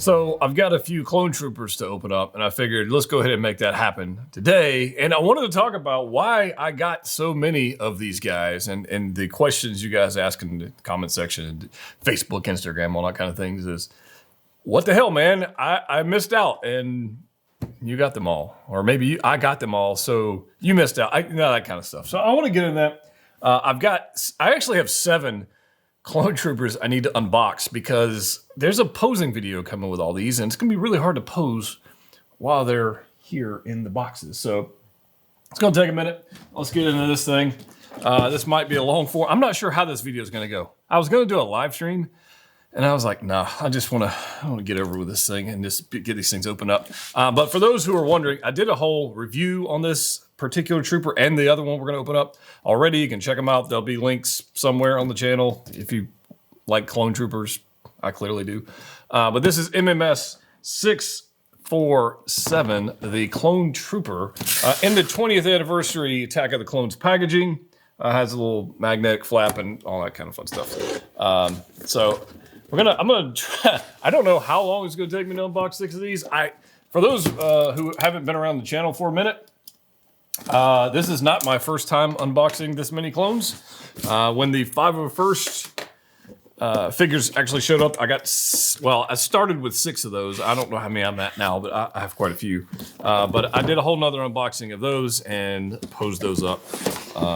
So I've got a few clone troopers to open up, and I figured let's go ahead and make that happen today. And I wanted to talk about why I got so many of these guys and the questions you guys ask in the comment section, Facebook, Instagram, all that kind of things is, what the hell, man? I missed out, and you got them all. Or maybe I got them all, so you missed out. That kind of stuff. So I want to get into that. I actually have 7 clone troopers I need to unbox because there's a posing video coming with all these, and it's gonna be really hard to pose while they're here in the boxes. So it's gonna take a minute. Let's get into this thing. This might be a long form. I'm not sure how this video is gonna go. I was gonna do a live stream, and I was like, nah, I want to get over with this thing and just get these things open up. But for those who are wondering, I did a whole review on this particular trooper and the other one we're going to open up already. You can check them out. There'll be links somewhere on the channel if you like clone troopers. I clearly do. But this is MMS 647, the clone trooper, in the 20th anniversary Attack of the Clones packaging. Has a little magnetic flap and all that kind of fun stuff. So I'm gonna try. I don't know how long it's gonna take me to unbox 6 of these. For those who haven't been around the channel for a minute, this is not my first time unboxing this many clones. When the 501st figures actually showed up, I started with 6 of those. I don't know how many I'm at now, but I have quite a few. But I did a whole nother unboxing of those and posed those up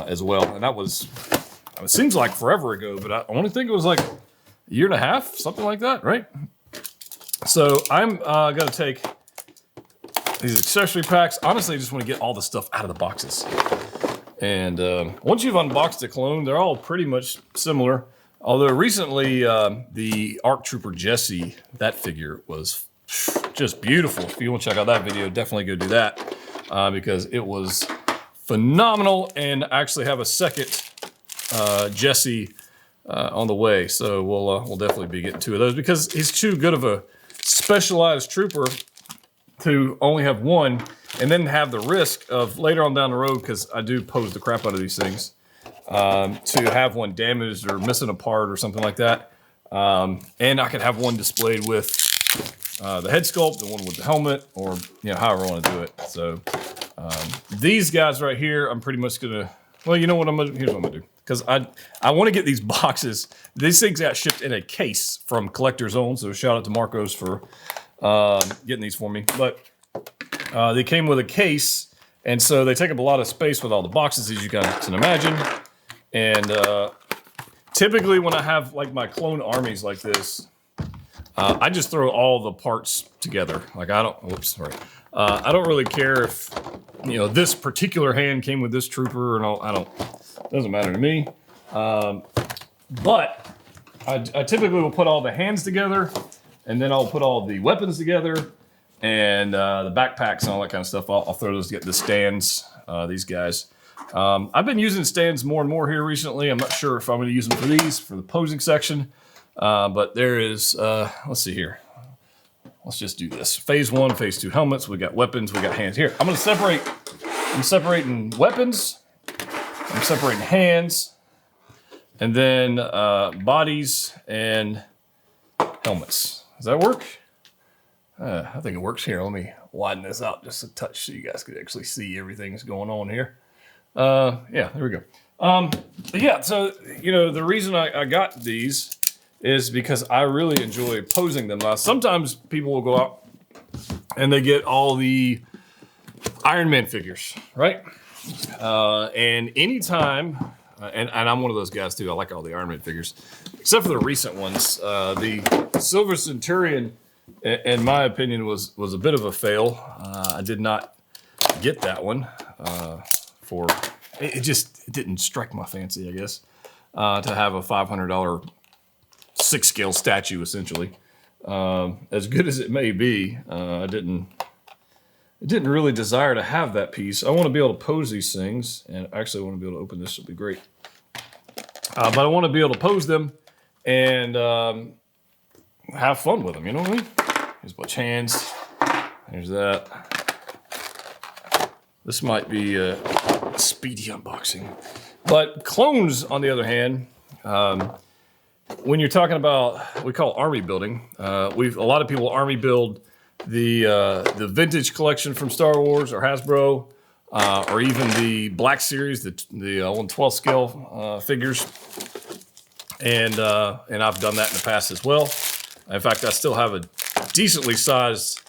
as well. And that was, it seems like forever ago, but I only think it was like a year and a half, something like that, right? So I'm gonna take these accessory packs. Honestly, I just want to get all the stuff out of the boxes. And once you've unboxed a clone, they're all pretty much similar. Although recently, the ARC Trooper Jesse, that figure was just beautiful. If you want to check out that video, definitely go do that because it was phenomenal. And I actually have a second Jesse on the way. So we'll definitely be getting 2 of those because he's too good of a specialized trooper to only have one and then have the risk of later on down the road, because I do pose the crap out of these things, to have one damaged or missing a part or something like that. And I could have one displayed with the head sculpt, the one with the helmet, or however I want to do it. So these guys right here, I'm pretty much gonna, well, you know what, here's what I'm gonna do. Because I want to get these boxes. These things got shipped in a case from Collector's Own, so shout out to Marcos for getting these for me. But they came with a case, and so they take up a lot of space with all the boxes, as you guys can imagine. And typically when I have like my clone armies like this, I just throw all the parts together. Like I don't really care if this particular hand came with this trooper and all. Doesn't matter to me. But I typically will put all the hands together, and then I'll put all the weapons together, and the backpacks and all that kind of stuff. I'll throw those together. The stands, these guys. I've been using stands more and more here recently. I'm not sure if I'm going to use them for these, for the posing section. But there is, let's see here. Let's just do this. Phase 1, Phase 2 helmets. We got weapons. We got hands. Here, I'm separating weapons. I'm separating hands, and then bodies and helmets. Does that work? I think it works. Here, let me widen this out just a touch so you guys can actually see everything that's going on here. Yeah, there we go. Yeah, so, the reason I got these is because I really enjoy posing them. Now, sometimes people will go out and they get all the Iron Man figures, right? And anytime, and I'm one of those guys too, I like all the Iron Man figures, except for the recent ones. The Silver Centurion, in my opinion, was a bit of a fail. I did not get that one it didn't strike my fancy, I guess, to have a $500 6-scale statue, essentially. As good as it may be, I didn't really desire to have that piece. I want to be able to pose these things, and actually I want to be able to open this. Would be great. But I want to be able to pose them and have fun with them. You know what I mean? Here's a bunch of hands. There's that. This might be a speedy unboxing. But clones, on the other hand, when you're talking about what we call army building, a lot of people army build the vintage collection from Star Wars or Hasbro, or even the Black Series, the 1/12 scale figures, and I've done that in the past as well. In fact, I still have a decently sized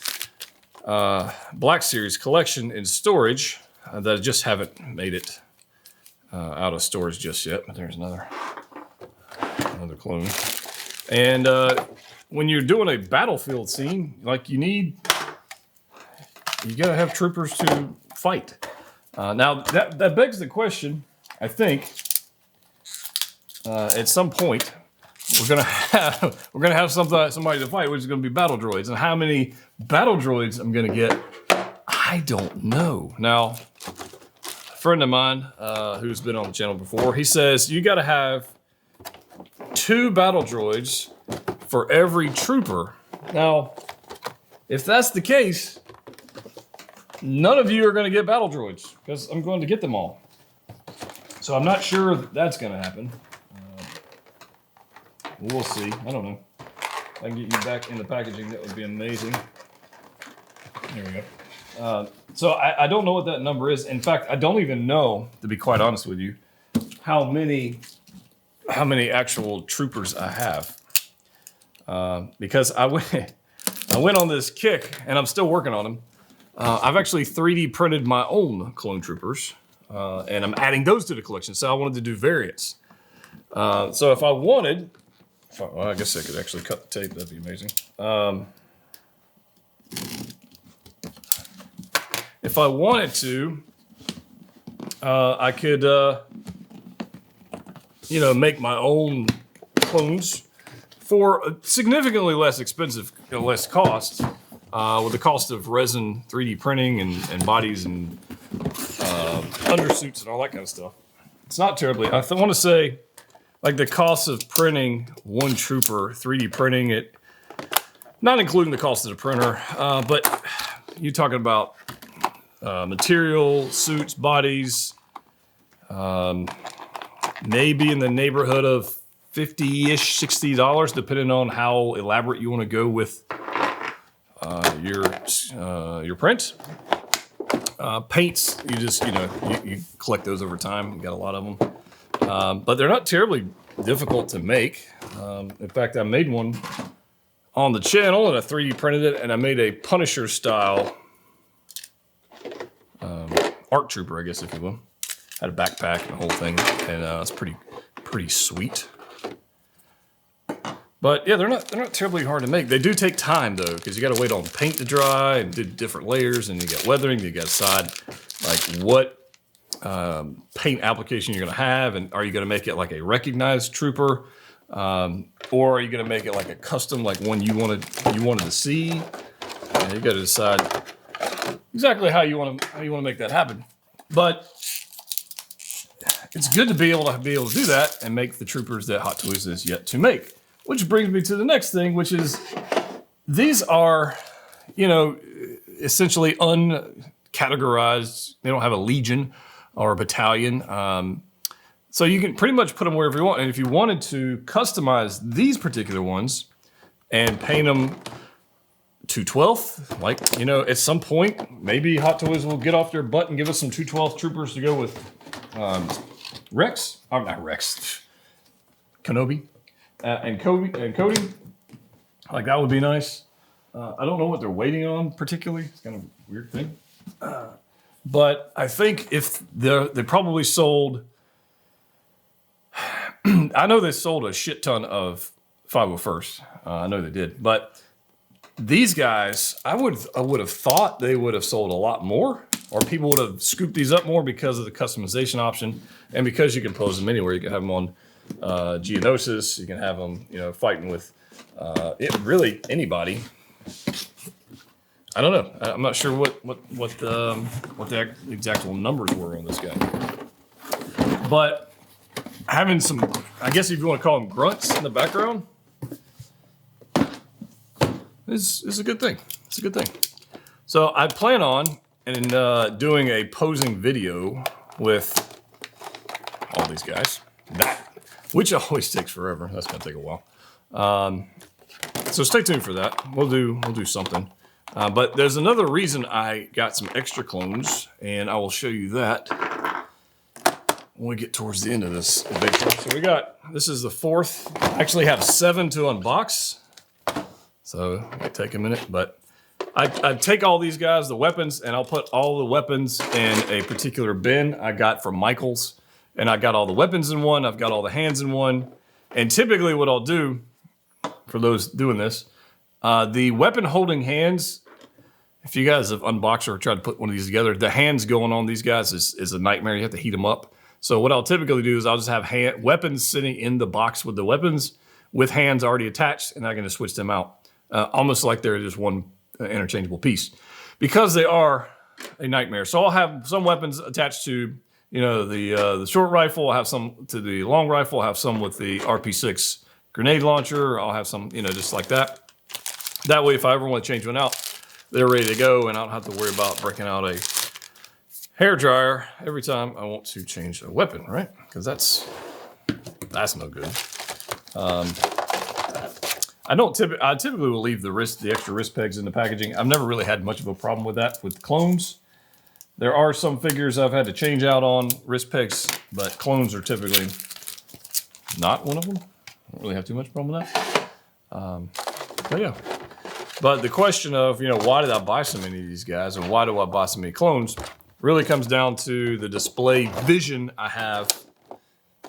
Black Series collection in storage that I just haven't made it out of storage just yet. But there's another clone. And when you're doing a battlefield scene, like you gotta have troopers to fight. Now that begs the question. I think at some point we're gonna have somebody to fight, which is gonna be battle droids. And how many battle droids I'm gonna get, I don't know. Now, a friend of mine who's been on the channel before, he says you gotta have 2 battle droids for every trooper. Now, if that's the case, none of you are going to get battle droids because I'm going to get them all. So I'm not sure that's going to happen. We'll see. I don't know. If I can get you back in the packaging, that would be amazing. There we go. So I don't know what that number is. In fact, I don't even know, to be quite honest with you, how many actual troopers I have. Because I went on this kick, and I'm still working on them. I've actually 3D printed my own clone troopers, and I'm adding those to the collection. So I wanted to do variants. So if I wanted, well, I guess I could actually cut the tape. That'd be amazing. If I wanted to, I could, make my own clones for significantly less expensive, less cost, with the cost of resin, 3D printing, and bodies and undersuits and all that kind of stuff. It's not terribly. I want to say, like the cost of printing one trooper, 3D printing it, not including the cost of the printer, but you're talking about material, suits, bodies, maybe in the neighborhood of $50-ish, $60, depending on how elaborate you want to go with your print. Paints, you collect those over time. You got a lot of them, but they're not terribly difficult to make. In fact, I made one on the channel and I 3D printed it, and I made a Punisher style ARC trooper, I guess, if you will. Had a backpack and a whole thing, and it's pretty sweet. But yeah, they're not terribly hard to make. They do take time though, because you got to wait on paint to dry and do different layers, and you got weathering. You got to decide like what paint application you're going to have, and are you going to make it like a recognized trooper, or are you going to make it like a custom, like one you wanted to see? And you got to decide exactly how you want to make that happen. But it's good to be able to do that and make the troopers that Hot Toys is yet to make. Which brings me to the next thing, which is these are, essentially uncategorized. They don't have a legion or a battalion. So you can pretty much put them wherever you want. And if you wanted to customize these particular ones and paint them 212th, like, at some point, maybe Hot Toys will get off their butt and give us some 212th troopers to go with Kenobi. And Cody, like that would be nice. I don't know what they're waiting on particularly. It's kind of a weird thing. But I think if they probably sold, I know they sold a shit ton of 501st. I know they did. But these guys, I would have thought they would have sold a lot more, or people would have scooped these up more because of the customization option, and because you can pose them anywhere. You can have them on Geonosis. You can have them, fighting with really anybody. I don't know. I'm not sure what the exact numbers were on this guy, but having some, I guess if you want to call them grunts in the background, is a good thing. It's a good thing. So I plan on doing a posing video with all these guys. which always takes forever. That's gonna take a while. So stay tuned for that. We'll do something. But there's another reason I got some extra clones, and I will show you that when we get towards the end of this adventure. So this is the 4th. I actually have 7 to unbox. So it might take a minute, but I take all these guys, the weapons, and I'll put all the weapons in a particular bin I got from Michael's. And I got all the weapons in one, I've got all the hands in one. And typically what I'll do, for those doing this, the weapon holding hands, if you guys have unboxed or tried to put one of these together, the hands going on these guys is a nightmare. You have to heat them up. So what I'll typically do is I'll just have weapons sitting in the box with the weapons with hands already attached, and I can just switch them out. Almost like they're just one interchangeable piece. Because they are a nightmare. So I'll have some weapons attached to, the short rifle. I'll have some to the long rifle. I'll have some with the RP6 grenade launcher. I'll have some, just like that. That way, if I ever want to change one out, they're ready to go, and I don't have to worry about breaking out a hair dryer every time I want to change a weapon, right? Because that's no good. I typically will leave the extra wrist pegs in the packaging. I've never really had much of a problem with that with clones. There are some figures I've had to change out on wrist pegs, but clones are typically not one of them. I don't really have too much problem with that. But yeah. But the question of, why did I buy so many of these guys and why do I buy so many clones really comes down to the display vision I have,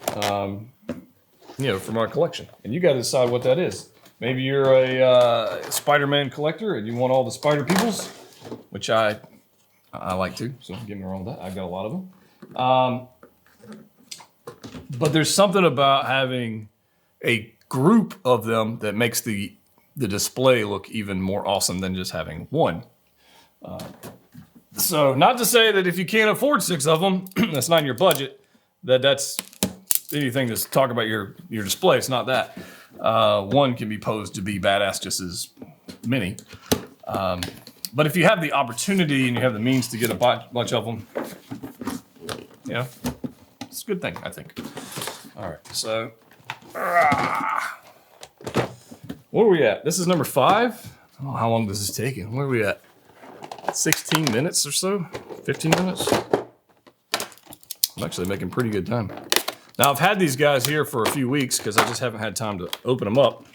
for my collection. And you got to decide what that is. Maybe you're a Spider-Man collector and you want all the Spider Peoples, which I like to, so don't get me wrong with that. I've got a lot of them. But there's something about having a group of them that makes the display look even more awesome than just having one. So not to say that if you can't afford 6 of them, that's not in your budget, that's anything to talk about your display. It's not that. One can be posed to be badass just as many. But if you have the opportunity and you have the means to get a bunch of them, it's a good thing, I think. All right, so where are we at? This is number 5. Oh, how long this is taking? Where are we at? 16 minutes or so? 15 minutes? I'm actually making pretty good time. Now, I've had these guys here for a few weeks because I just haven't had time to open them up.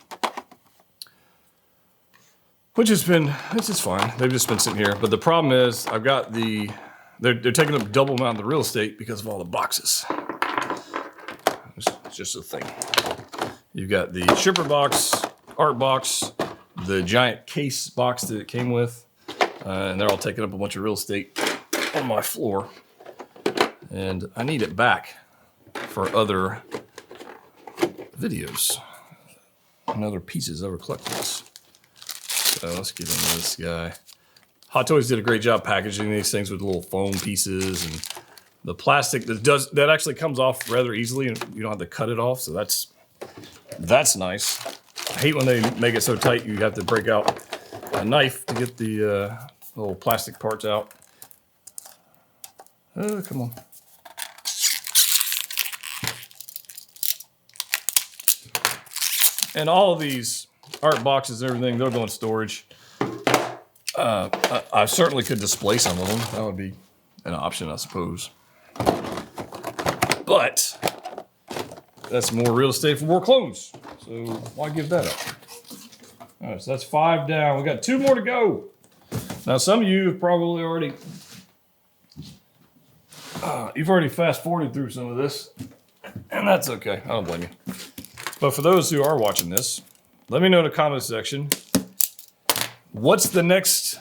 Which has been, it's just fine. They've just been sitting here. But the problem is, I've got they're taking up double amount of the real estate because of all the boxes. It's just a thing. You've got the shipper box, art box, the giant case box that it came with, and they're all taking up a bunch of real estate on my floor. And I need it back for other videos and other pieces of our collectibles. So let's get into this guy. Hot Toys did a great job packaging these things with little foam pieces and the plastic that actually comes off rather easily, and you don't have to cut it off. So that's nice. I hate when they make it so tight you have to break out a knife to get the little plastic parts out. Come on. And all of these art boxes and everything, they'll go in storage. I certainly could display some of them. That would be an option, I suppose. But that's more real estate for more clones. So why give that up? All right, so that's 5 down. We got 2 more to go. Now, some of you have probably already you've already fast forwarded through some of this, and that's okay. I don't blame you. But for those who are watching this, let me know in the comment section, what's the next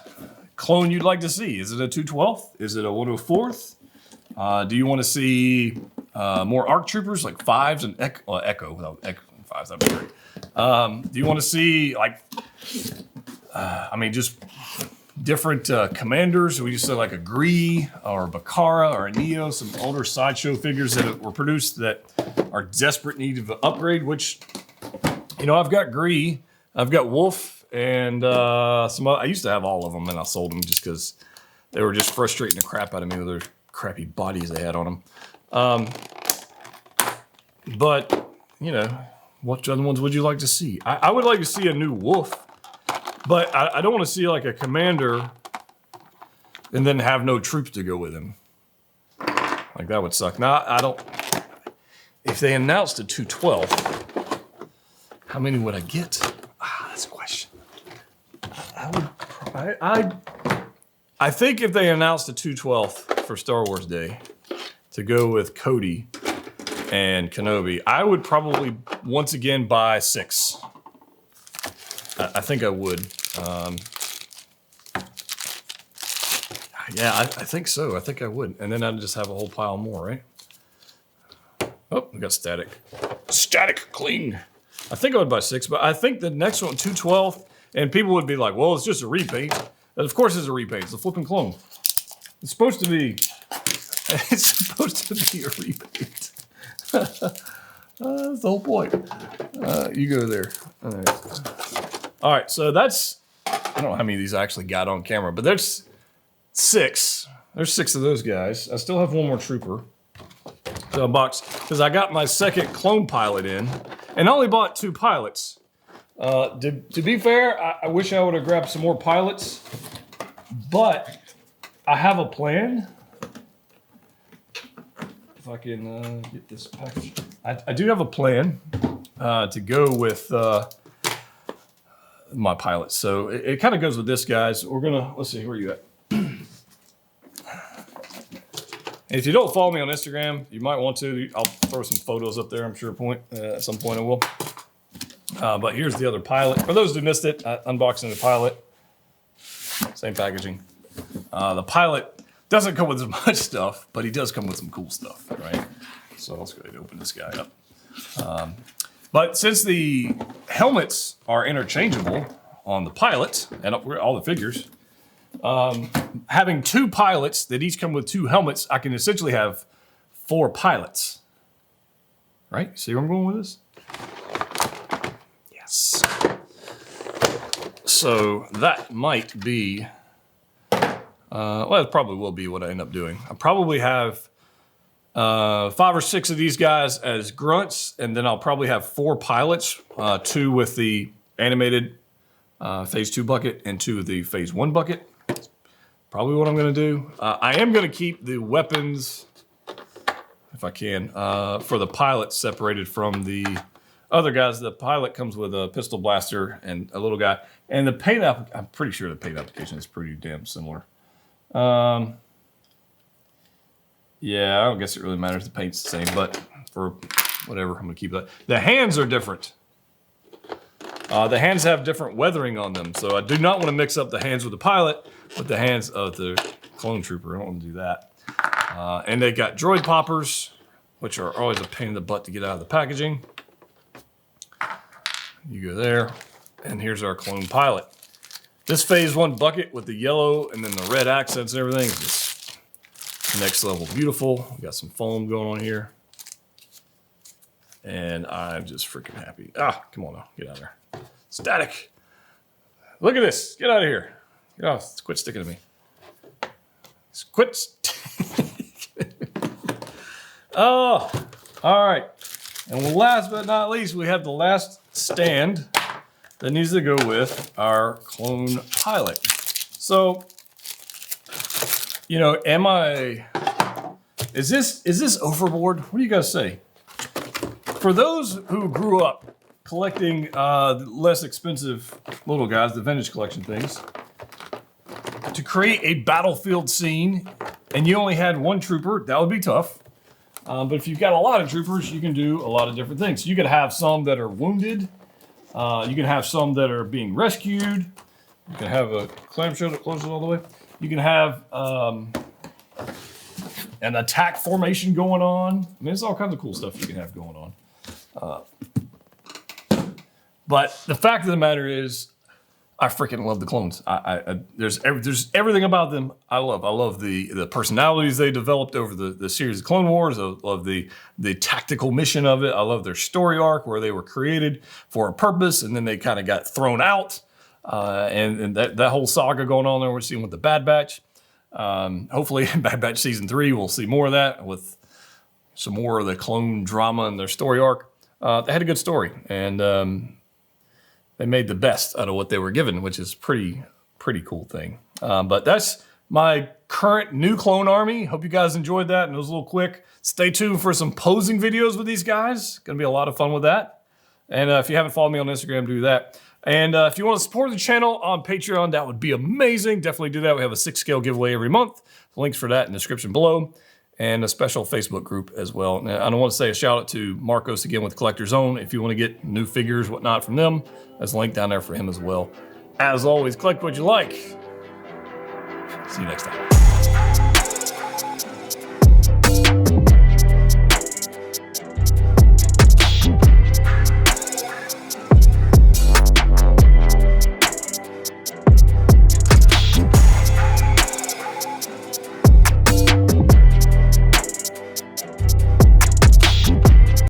clone you'd like to see? Is it a 212th? Is it a 104th? Do you want to see more ARC troopers like 5s and Echo without Echo 5s? That'd be great. Do you want to see just different commanders? We just say like a Gree or a Bakara or a Neo, some older sideshow figures that were produced that are desperate need of an upgrade, which, I've got Gree, I've got Wolf, and I used to have all of them, and I sold them just because they were just frustrating the crap out of me with their crappy bodies they had on them. But you know, what other ones would you like to see? I would like to see a new wolf, but I don't want to see like a commander and then have no troops to go with him. Like that would suck. Now I don't. If they announced a 212, how many would I get? That's a question. I think if they announced a 212 for Star Wars Day to go with Cody and Kenobi, I would probably once again buy 6. I think I would. Yeah, I think so. I think I would. And then I'd just have a whole pile more, right? Oh, we got static. Static cling. I think I would buy 6, but I think the next one, 212, and people would be like, well, it's just a repaint. And of course it's a repaint. It's a flipping clone. It's supposed to be a repaint. That's the whole point. You go there. All right, so that's, I don't know how many of these I actually got on camera, but there's 6. There's 6 of those guys. I still have one more trooper. So a box, because I got my second clone pilot in, and I only bought 2 pilots. To be fair, I wish I would have grabbed some more pilots, but I have a plan. If I can get this package. I do have a plan to go with my pilots. So it kind of goes with this, guys. We're gonna, let's see, where are you at? If you don't follow me on Instagram, you might want to. I'll throw some photos up there, I'm sure at some point I will. But here's the other pilot. For those who missed it, unboxing the pilot. Same packaging. The pilot doesn't come with as much stuff, but he does come with some cool stuff, right? So let's go ahead and open this guy up. But since the helmets are interchangeable on the pilot and all the figures, having 2 pilots that each come with 2 helmets, I can essentially have 4 pilots. Right? See where I'm going with this? Yes. So that might be, well, it probably will be what I end up doing. I probably have 5 or 6 of these guys as grunts, and then I'll probably have 4 pilots, 2 with the animated phase 2 bucket and 2 with the phase 1 bucket. Probably what I'm going to do. I am going to keep the weapons, if I can, for the pilot separated from the other guys. The pilot comes with a pistol blaster and a little guy. And the paint I'm pretty sure the paint application is pretty damn similar. Yeah, I don't guess it really matters. The paint's the same, but for whatever, I'm going to keep that. The hands are different. The hands have different weathering on them, so I do not want to mix up the hands with the pilot with the hands of the clone trooper. I don't want to do that. And they got droid poppers, which are always a pain in the butt to get out of the packaging. You go there, and here's our clone pilot. This phase 1 bucket with the yellow and then the red accents and everything is just next level beautiful. We got some foam going on here. And I'm just freaking happy. Come on now, get out of there. Static. Look at this. Get out of here. Get off. Quit sticking to me. Quit. Oh, all right. And last but not least, we have the last stand that needs to go with our clone pilot. So, you know, is this overboard? What do you guys say? For those who grew up collecting less expensive little guys, the vintage collection things, to create a battlefield scene and you only had 1 trooper, that would be tough. But if you've got a lot of troopers, you can do a lot of different things. You could have some that are wounded. You can have some that are being rescued. You can have a clamshell that closes all the way. You can have an attack formation going on. I mean, there's all kinds of cool stuff you can have going on. But the fact of the matter is, I freaking love the clones. There's everything about them I love. I love the personalities they developed over the series of Clone Wars. I love the tactical mission of it. I love their story arc where they were created for a purpose and then they kind of got thrown out. And that whole saga going on there we're seeing with the Bad Batch. Hopefully in Bad Batch Season 3 we'll see more of that with some more of the clone drama and their story arc. they had a good story, and they made the best out of what they were given, which is pretty cool thing. But that's my current new clone army. Hope you guys enjoyed that, and it was a little quick. Stay tuned for some posing videos with these guys. Gonna be a lot of fun with that. And if you haven't followed me on Instagram, do that. And if you want to support the channel on Patreon, that would be amazing. Definitely do that. We have a 6-scale giveaway every month. Links for that in the description below. And a special Facebook group as well. And I want to say a shout out to Marcos again with Collector Zone. If you want to get new figures, whatnot from them, there's a link down there for him as well. As always, collect what you like. See you next time.